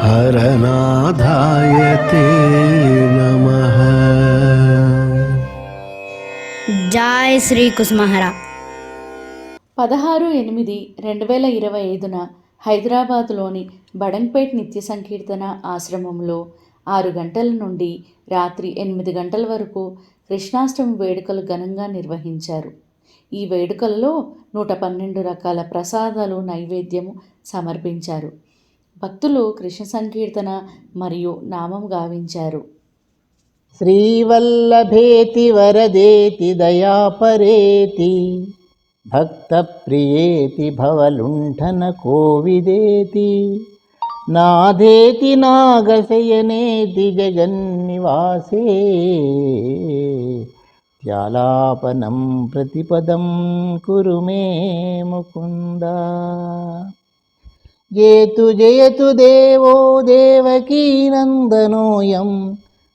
हरनाथायते नमः। జై శ్రీ కుసుమహర. 16/8/2025న హైదరాబాదులోని బడంగ్పేట్ నిత్య సంకీర్తన ఆశ్రమంలో 6 గంటల నుండి రాత్రి 8 గంటల వరకు కృష్ణాష్టమి వేడుకలు ఘనంగా నిర్వహించారు. ఈ వేడుకలలో 112 రకాల ప్రసాదాలు నైవేద్యము సమర్పించారు. భక్తులు కృష్ణ సంకీర్తన మరియు నామం గావించారు. శ్రీవల్లభేతి వరదేతి దయాపరేతి భక్తప్రియేతి భవలుంఠన కోవిదేతి నాదేతి నాగశయనేతి జగన్నివాసే త్యాలాపనం ప్రతిపదం కురు మే ముకుంద. జయతు జయతు దేవో దేవకీనందనోయం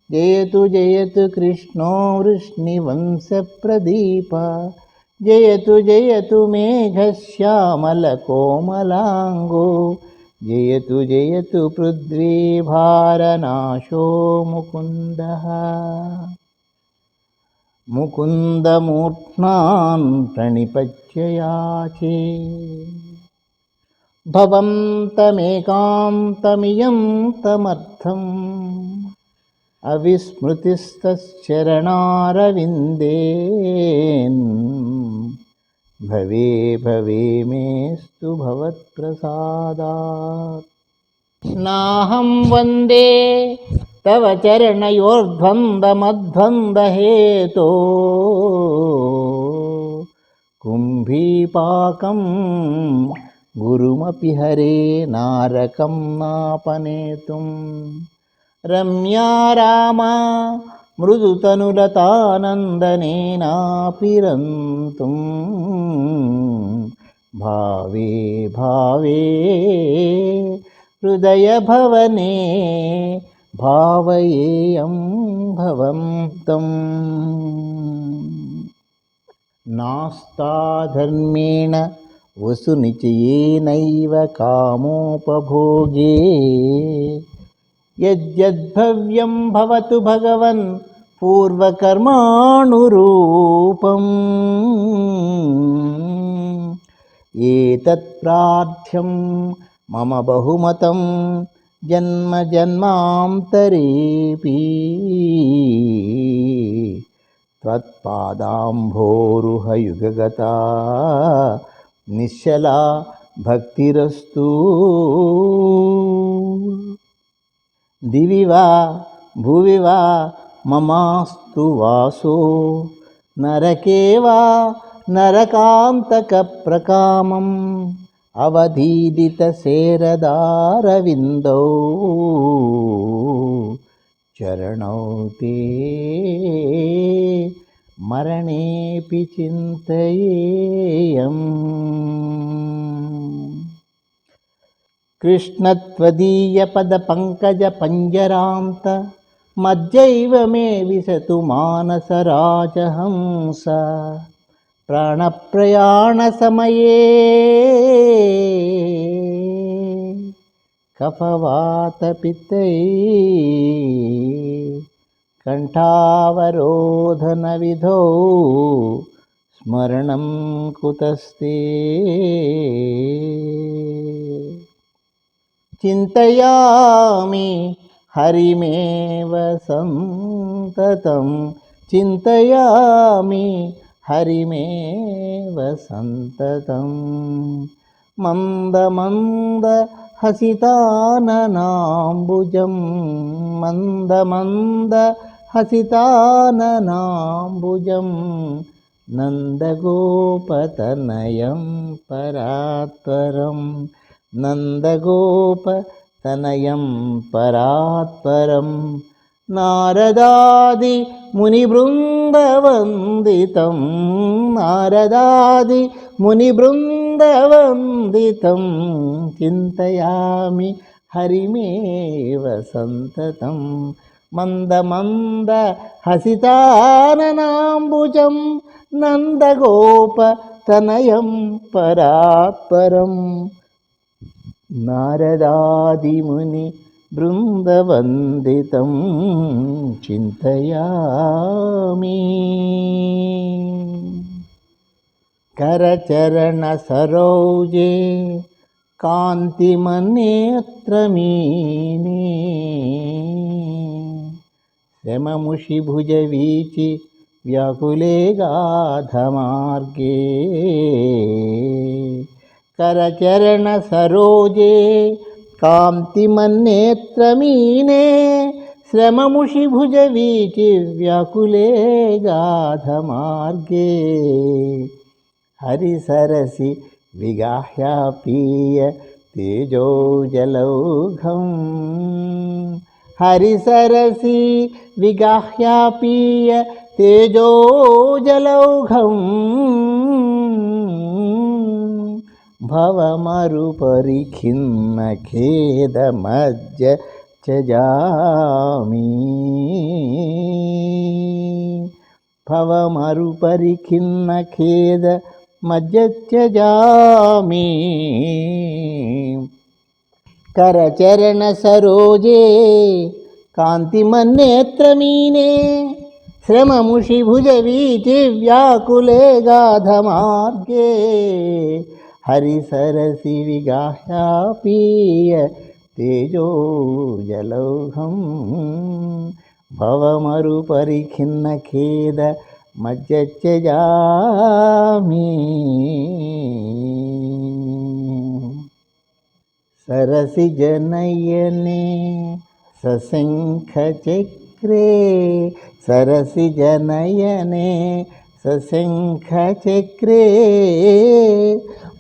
జయతు జయతు కృష్ణో వృష్ణివంశప్రదీప జయతు జయతు మేఘశ్యామలకోమలాంగో జయతు జయతు పృథ్వీభారనాశో ముకుందః. ముకుందమూర్ధ్నాన్ ప్రణిపత్యయాచే భవంతమేకాంతమియం తమర్థం అవిస్మృతిశ్చరణారవిందే భవే భవే మేస్తు భవత్ప్రసాదాత్. నాహం వందే తవ చరణయోర్ధ్వందమధ్వందహేతో కుంభీపాకం గురుమపి హరే నారకం నాపనేతుం. రమ్యా రామా మృదుతనులతానందనేనాపిరంతుం భావే భావే హృదయభవనే భావయేయం భవంతం. నాస్తాధర్మేణ వసునిచయేనైవ కామోపభోగే యద్యద్భవ్యం భవతు భగవన్ పూర్వకర్మాణురూపం. ఏతత్ ప్రార్థ్యం మమ బహుమతం జన్మ జన్మాంతరేపి త్వత్పాదాంభోరుహయుగగతా నిశ్చలా భక్తిరస్తు. దివి వా భువి వా మమాస్తు వాసో నరకే వా నరకాంతక ప్రకామం అవధీదిత శేరదారవిందౌ చరణౌ తే మరణేపి చింతయేయం. కృష్ణత్వదీయ పద పంకజ పంజరాంత మధ్యైవ మే విశతు మానస రాజహంస. ప్రాణప్రయాణ సమయే కఫవాత పిత్తై కంఠావరోధన విధౌ స్మరణం కుతస్తే. చింతయామి హరిమేవ సంతతం చింతయామి హరిమేవ సంతతం. మంద మంద హసితాననాంబుజం మంద మంద హసితాననాంబుజం నందగోపతనయం పరాత్పరం నందగోపతనయం పరాత్పరం. నారదాది మునిబృందవందితం నారదాది మునిబృందవందితం చింతయామి హరిమేవ సంతతం. మంద మంద హసితాననాంబుజం నందగోపతనయం పరాత్పరం. నారదాదిముని బృందవందితం చింతయామి. కరచరణ సరోజే కాంతిమనేత్రమీనే శమముషి భుజ వీచి వ్యాకులే గాధమార్గే. కరచరణ సరోజే కాంతిమన్నేత్రమీనే శ్రమముషి భుజ వీచి వ్యాకులే గాధమార్గే. హరిసరసి విగాహ్యాపీయ తేజోజలౌఘం. హరిసరసి విగాహ్యాపీయ తేజోజలౌఘం. భవమరుపరిఖిన్న ఖేదమజ్జ చజామి. భవమరుపరిఖిన్న ఖేద మజ్జత్యజామి. కరచరణ సరోజే కాంతిమన్నేత్రమీనే శ్రమముషి భుజ వీచి వ్యాకులే గాధమార్గే. హరిసరసి విగాహ్యాపీయ తేజోజలౌఘం. భవమరుపరిఖిన్న ఖేద మజ్జత్యజామి. సరసి జనయనే సశంఖ చక్రే. సరసి జనయనే సశంఖ చక్రే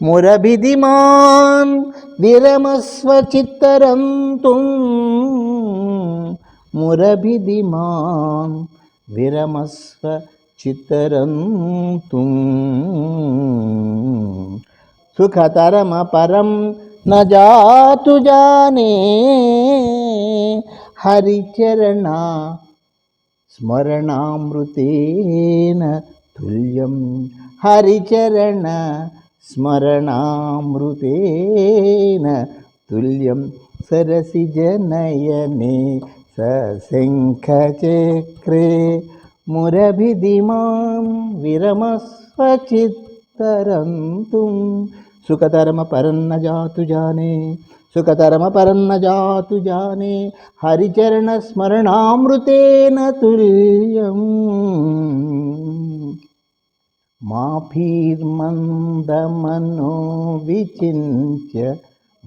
మురభిదిమాన్ విరమస్వ చిత్తరంతుం. మురభిదిమాన్ విరమస్వ చిత్తరంతుం. సుఖతరమ పరం న జాతు జానే. హరిచరణ స్మరణామృతేన తుల్యం. హరిచరణ స్మరణామృతేన తుల్యం. సరసి జనయనే సశంఖ చక్రే మురభిదిమాం విరమస్వ చిత్తరంతుం. సుఖతరమ పరన్న జాతు జానే. సుఖతరమ పరన్న జాతు జానే. హరిచరణ స్మరణామృతేన తుల్యం. మాభీర్మందమనో విచింత్య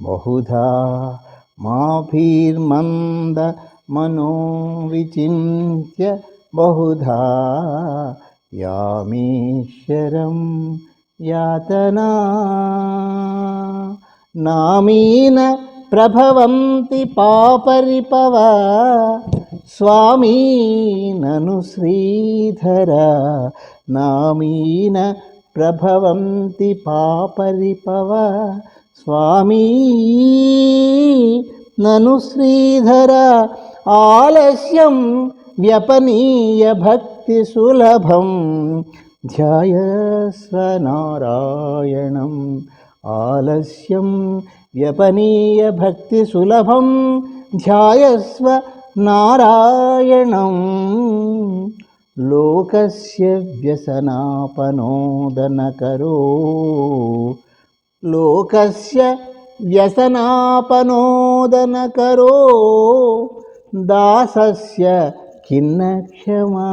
బహుధా. మాభీర్మంద మనో విచింత్య బహుధా యామీశ్వరం యాతనా. నామీన ప్రభవంతి పాపరిపవ స్వామీ నను శ్రీధర. నామీన ప్రభవంతి పాపరిపవ స్వామీ నను శ్రీధర. ఆలస్యం వ్యపనీయ భక్తి సులభం ధ్యాయస్వ నారాయణం. ఆలస్యం వ్యపనీయ భక్తి సులభం ధ్యాయస్వ నారాయణం. లోకస్య వ్యసనాపనోదనకరో. లోకస్య వ్యసనాపనోదనకరో దాసస్య ఖిన్న క్షమా.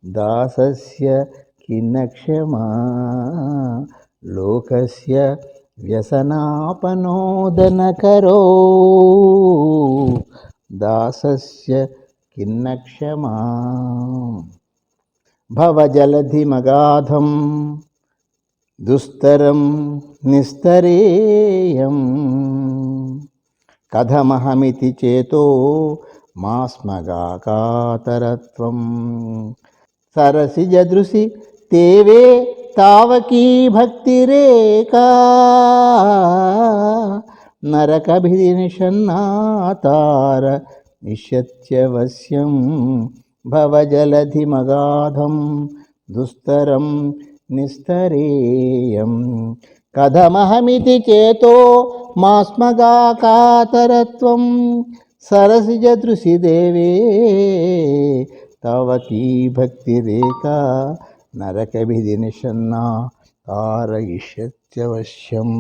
దాసస్య ఖిన్న క్షమా. లోకస్య వ్యసనాపనోదనకరో దాసస్య ఖిన్న క్షమా. భవజలధిమగాధం దుస్తరం నిస్తరేయం. కథమహమితి చేతో మాస్మగాకాతరత్వం. సరసిజదృశి తేవే తావకీ భక్తిరేకా. నరకభినిషన్నాతార నిశ్యత్యవశ్యం. భవజలధిమగాధం దుస్తరం నిస్తరేయం. కథమహమితి చేతో మాస్మగాకాతరత్వం సరసిజదృశి దేవే తవ కీ భక్తిరేక నరకవిధి నిషన్నా తారయిష్యత్యవశ్యం.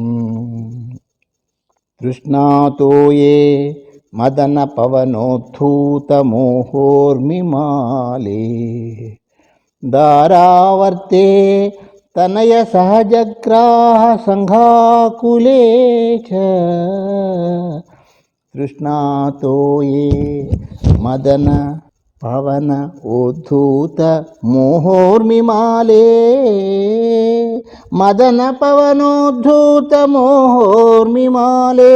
తృష్ణాతో ఏ మదన పవనోద్ధూతమోహోర్మిమాలే దారావర్తే తనయ సహజగ్రాహ సంఘాకులే చ. తృష్ణాతో ఏ మదన పవన ఉద్ధూత మోహోర్మిమాలే మదన పవనోద్ధూత మోహోర్మిమాలే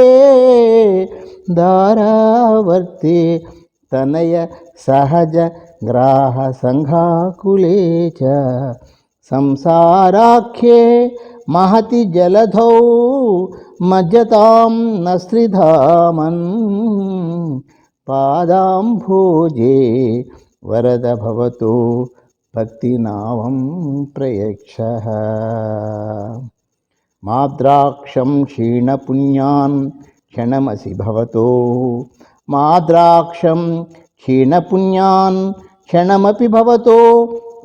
దారావర్తే తనయ సహజ గ్రాహ సంఘాకులే చ. సంసారాఖ్యే మహతి జలధౌ మజ్జతాం నస్త్రిధామన్ పాదాంభోజే వరద భవతు భక్తినావం ప్రయక్షః. మాద్రాక్షం క్షీణపుణ్యాన్ క్షణమసి భవతో మాద్రాక్షం క్షీణపుణ్యాన్ క్షణమపి భవతో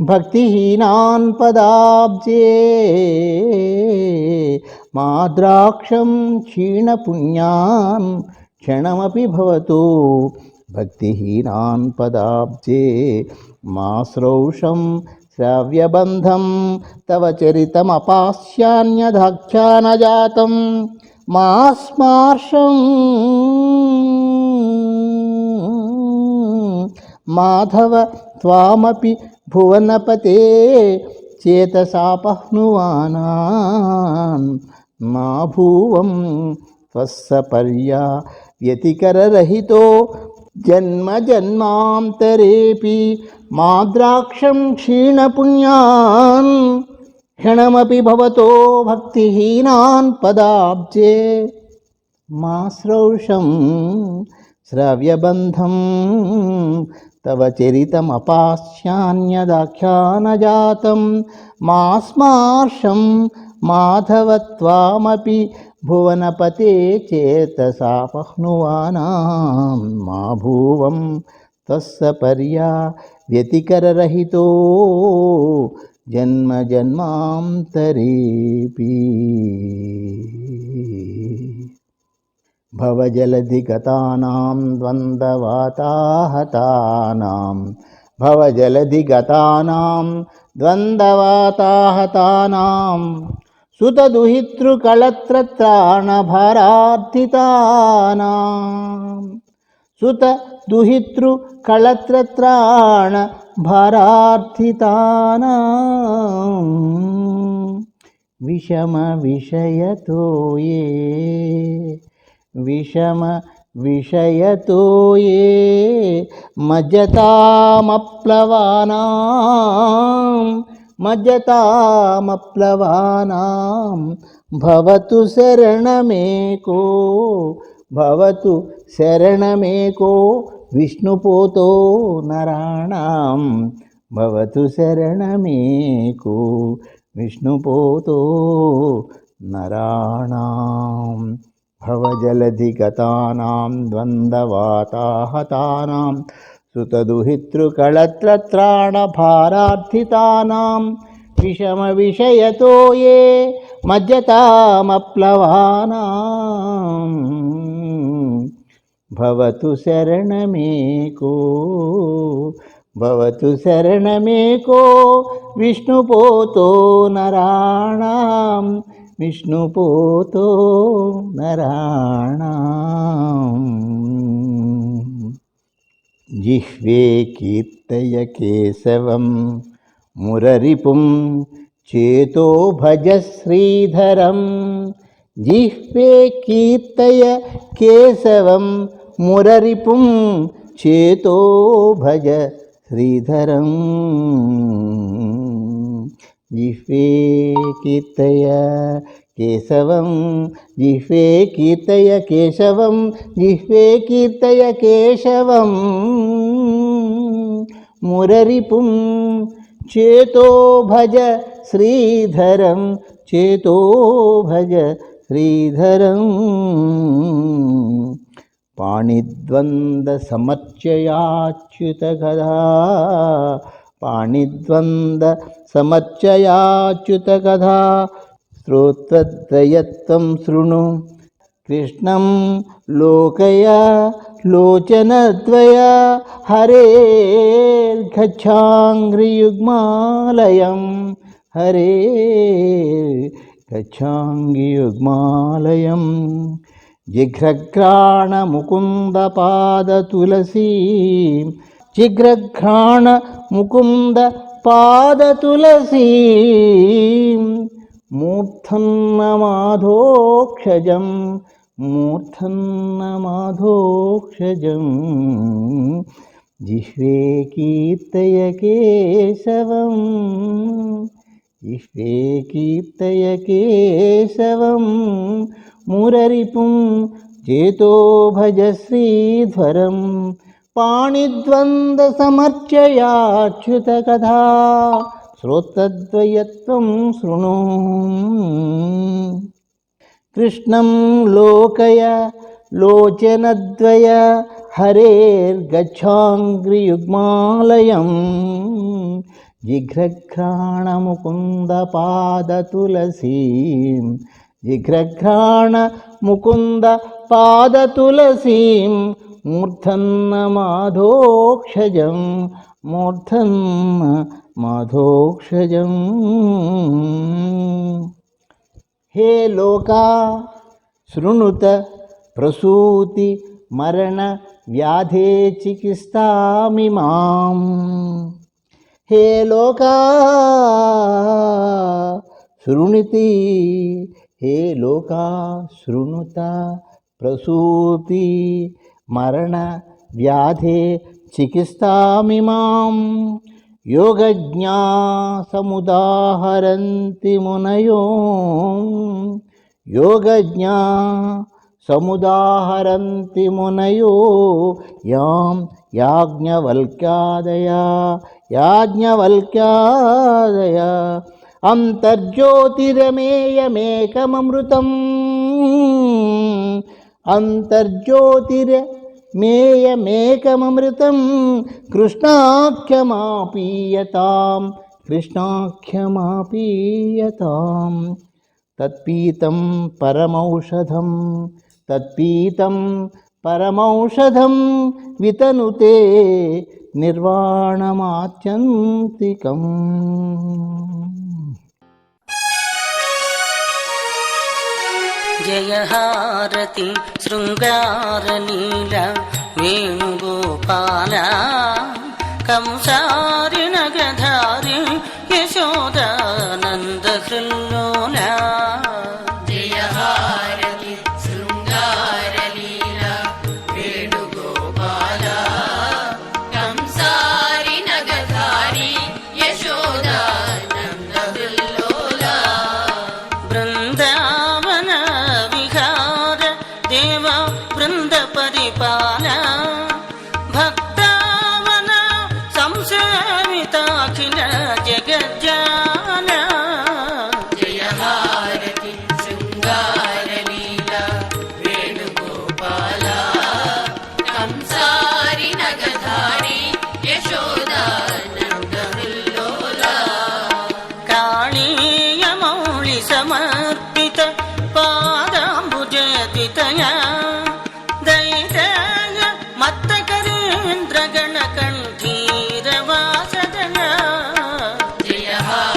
భక్తిహీనాన్ పదాబ్జే. మాద్రాక్షం క్షీణపుణ్యాన్ క్షణమపి భవతో భక్తిహీనాన్ పదాబ్జే. మాశ్రౌషం శ్రావ్యబంధం తవ చరితమపాస్యాన్యదాఖ్యానజాతం మాస్మార్షం మాధవ త్వామపి భువనపతే చేతసాపహ్నువానాన్ మా భూవం త్వస్స పర్యా వ్యతికరరహితో జన్మ జన్మాంతరేపి మాద్రాక్షం క్షీణపుణ్యాన్ క్షణమపి భవతో భక్తిహీనాన్ పదాబ్జే. మాశ్రౌషం శ్రవ్యబంధం తవ చరితమపాస్యాన్యదాఖ్యానజాతం మాస్మార్షం మాధవత్వామపి భువనపతే చేతసాపహ్నువానాం మా భూవం తస్స పర్యా వ్యతికరరహితో జన్మ జన్మాంతరేపి. భవజలధిగతానాం ద్వంద్వవాతాహతానాం భవజలధిగతానాం ద్వంద్వవాతాహతానాం సుతదుహితృకళత్రత్రాణభరార్థితానాం సుతదుహితృకళత్రత్రాణభరార్థితానాం విషమ విషయతో ఏ విషమ విషయతో ఏ మజ్జతామప్లవానాం భవతు శరణమేకో భవతు శరణమేకో విష్ణుపోతో నరాణాం భవతు శరణమేకో విష్ణుపోతో నరాణాం భవజలధిగతానాం ద్వంద్వవాతాహతానాం సుతదుహితృకళత్రత్రాణభారార్థితానాం విషమ విషయతో ఏ మజ్జతామప్లవానాం భవతు శరణమేకో భవతు శరణమేకో విష్ణుపోతో నరాణాం విష్ణుపోతో నరాణాం జిహ్వే కీర్తయ కేశవం మురరిపుం చేతో భజ శ్రీధరం జిహ్వే కీర్తయ కేశవం మురరిపుం చేతో భజ శ్రీధరం జిహ్వే కీర్తయ కేశవం జిహ్వే కీర్తయ కేశవం జిహ్వే కీర్తయ కేశవం మురరిపుం చేతో భజ శ్రీధరం చేతో భజ శ్రీధరం పాణిద్వంద సమర్చయాచ్యుత కథా పాణిద్వంద సమర్చయాచ్యుత కథా శ్రోత్రద్వయత్వం శృణు కృష్ణం లోకయ లోచనద్వయ హరేర్గచ్ఛాంఘ్రియుగ్మాలయం హరేర్గచ్ఛాంఘ్రియుగ్మాలయం జిఘ్రఘ్రాణ ముకుంద పాద తులసీ జిఘ్రఘ్రాణ ముకుంద పాద తులసీ మూర్ధన్నమాధోక్షజం మూర్ధన్నమాధోక్షజం జిహ్వే కీర్తయ కేశవం జిహ్వే కీర్తయ కేశవం మురరిపుం చేతో భజ శ్రీధ్వరం పాణిద్వంద సమర్చయాచ్యుత కథా శ్రోత్రద్వయత్వం శృణు కృష్ణం లోకయ లోచనద్వయ హరేర్గచ్ఛాంఘ్రియుగ్మాలయం జిఘ్రఘ్రాణ ముకుంద పాద తులసీం జిఘ్రఘ్రాణ ముకుంద పాద తులసీం మూర్ధన్న మాధోక్షజం మూర్ధన్న మాధోక్షజం హే లోకా శృణుత ప్రసూతి మరణ వ్యాధే చికిత్సామిమాం హే లోకా శృణుతి హే లోకా శృణుత ప్రసూతి మరణ వ్యాధే చికిత్సామిమాం యోగజ్ఞా సముదాహరంతి మునయో యోగజ్ఞా సముదాహరంతి మునయో యాం యాజ్ఞవల్క్యాదయ అంతర్జ్యోతిరమేయమేకమమృతం అంతర్జ్యోతిరమేయమేకమమృతం కృష్ణాఖ్యమాపీయతాం కృష్ణాఖ్యమాపీయతాం తత్పీతం పరమౌషధం తత్పీతం పరమౌషధం వితనుతే నిర్వాణమాత్యంతికం. జయహారతి శృంగారలీల వేణుగోపాల కంసారి నగధారి యశోదానంద హృల్లోల జయహారతి శృంగారలీల వేణుగోపాల కంసారి నగధారి యశోదానంద హృల్లోల బృందావన విహార దేవ బృంద పరిపాల భక్తావన సంసేవితాఖిల జగజ్జాల జయహారతి శృంగారలీల వేణుగోపాల కంసారి నగధారి యశోదానంద హృల్లోల కాళీయమౌళి సమర్పిత పాదాంబుజతితయ దైతయ మత్తకరీంద్ర గణ కంఠీరవాసదన జయహారతి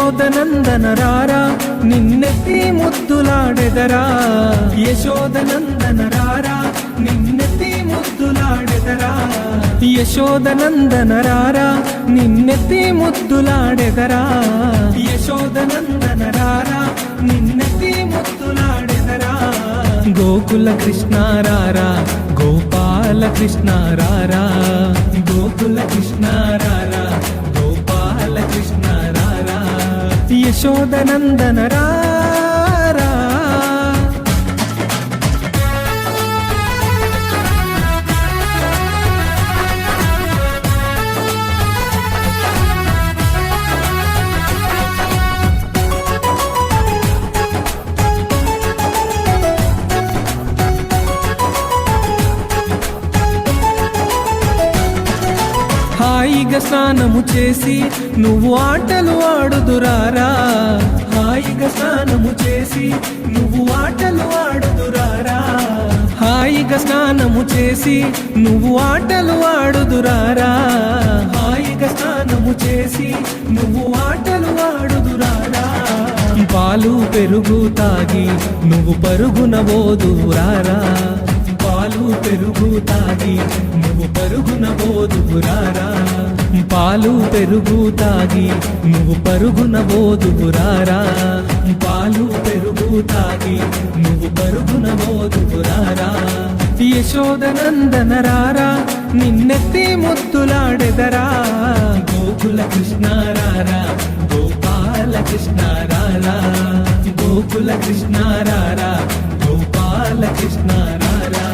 యశోదనందన రారా నిన్నెత్తి ముద్దులాడెదరా యశోదనందన రారా నిన్నెత్తి ముద్దులాడెదరా యశోదనందన రారా నిన్నెత్తి ముద్దులాడెదరా యశోదనందన రారా నిన్నెత్తి ముద్దులాడెదరా గోకుల కృష్ణ రారా గోపాల కృష్ణ రారా గోకుల కృష్ణ రారా గోపాల కృష్ణ రారా యశోదనందన రారా హాయిగా స్నానము చేసి నువ్వు ఆటలు ఆడుదురారా హాయిగా స్నానము చేసి నువ్వు ఆటలు ఆడుదురారా హాయిగా స్నానము చేసి నువ్వు ఆటలు ఆడుదురారా హాయిగా స్నానము చేసి నువ్వు ఆటలు ఆడుదురారా పాలు పెరుగు తాగి నువ్వు పరుగున పోదురారా పాలు పెరుగు తాగి నువ్వు పరుగున పోదురారా పాలు పెరుగు తాగి నువ్వు పరుగున పోదురారా పాలు పెరుగు తాగి నువ్వు పరుగున పోదురారా యశోదనందన రారా నిన్నెత్తి ముద్దులాడెదరా గోకుల కృష్ణ రారా గోపాల కృష్ణ రారా గోకుల కృష్ణ రారా గోపాల కృష్ణ రారా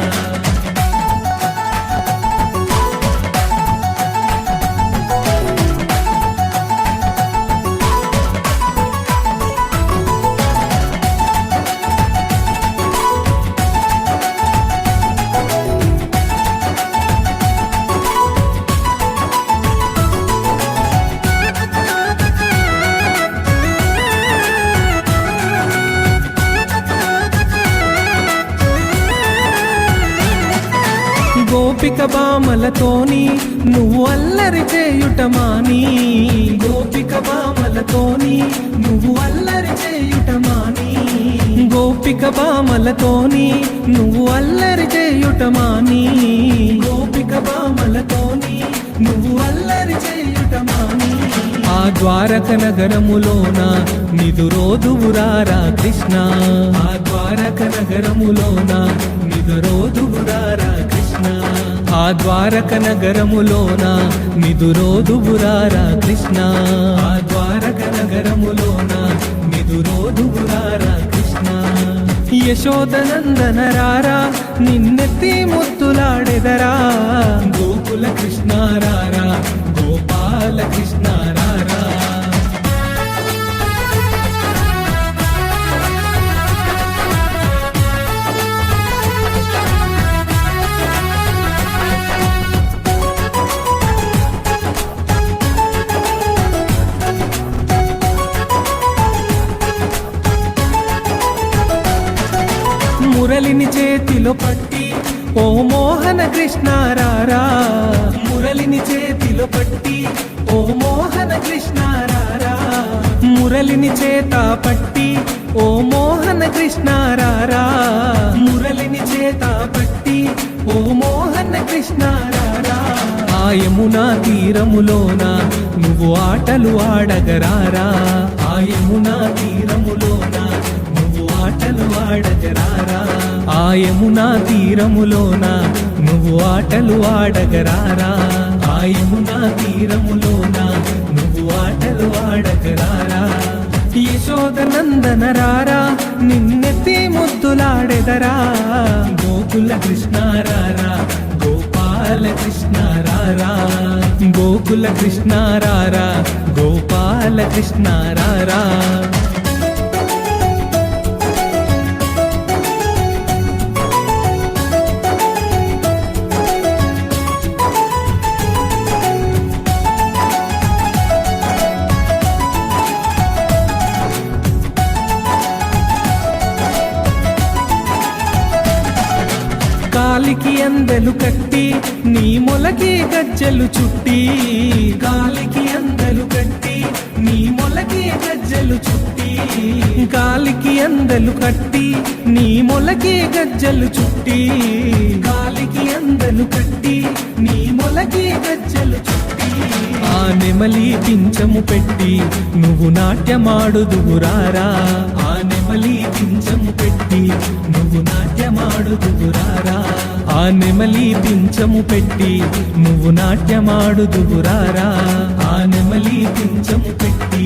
గోపిక బామలతోని నువ్వు అల్లరి చేయుటమాని గోపిక బామలతోని నువ్వు అల్లరి చేయుటమాని గోపిక బామలతోని నువ్వు అల్లరి చేయుటమాని గోపిక బామలతోని నువ్వు అల్లరి చేయుటమాని ఆ ద్వారక నగరములోన నిదురోదువురారా కృష్ణ ఆ ద్వారక నగరములోన నిదురోదువురారా కృష్ణ ఆ ద్వారక నగరములోన నిదురోదువురారా కృష్ణ ఆ ద్వారక నగరములోన నిదురోదువురారా కృష్ణ యశోదనందన రారా నిన్నెత్తి ముద్దులాడెదరా గోకుల కృష్ణ రారా గోపాల కృష్ణ రారా మురళిని చేతిలో పట్టి ఓ మోహన కృష్ణ రారా మురళిని చేతిలో పట్టి ఓ మోహన కృష్ణ రారా మురళిని చేత పట్టి ఓ మోహన కృష్ణ రారా మురళిని చేత పట్టి ఓ మోహన కృష్ణ రారా ఆ యమునా తీరములోన నువ్వు ఆటలు ఆడగరారా ఆ యమునా తీరములోన నువ్వు ఆటలు ఆడగరారా ఆ యమునా తీరములోన నువ్వు ఆటలు ఆడగరారా ఆ యమునా తీరములోన నువ్వు ఆటలు ఆడగరారా యశోదనందన రారా నిన్నెత్తి ముద్దులాడెదరా గోకుల కృష్ణ రారా గోపాల కృష్ణ రారా గోకుల కృష్ణ రారా గోపాల కృష్ణ రారా కాలికి అందెలు కట్టి నీ మొలకి గజ్జెలు చుట్టి కాలికి అందెలు కట్టి నీ మొలకి గజ్జెలు చుట్టి కాలికి అందెలు కట్టి నీ మొలకి గజ్జెలు చుట్టి కాలికి అందెలు కట్టి నీ మొలకి గజ్జెలు చుట్టి ఆ నెమలి పింఛము పెట్టి నువ్వు నాట్యమాడుదువురారా ఆ నెమలి పింఛము పెట్టి నువ్వు నాట్యమాడుదువురారా ఆ నెమలి పింఛము పెట్టి నువ్వు నాట్యమాడుదువురారా ఆ నెమలి పింఛము పెట్టి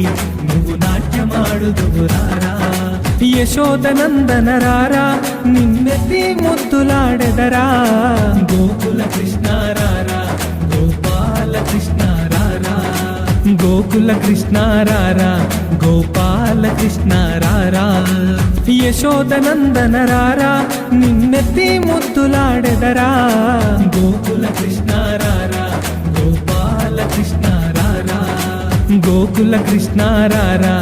నువ్వు నాట్యమాడుదువురారా యశోదనందన రారా నిన్నెత్తి ముద్దులాడెదరా గోకుల కృష్ణ రారా గోపాల కృష్ణ రారా గోకుల కృష్ణ రారా గోపాల కృష్ణ రారా యశోదనందన రారా నిన్నెత్తి ముద్దులాడెదరా గోకుల కృష్ణ రారా గోపాల కృష్ణ రారా గోకుల కృష్ణ రారా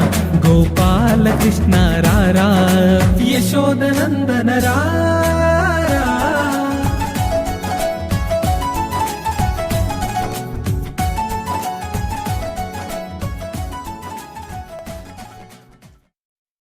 గోపాల కృష్ణ రారా యశోదనందన రారా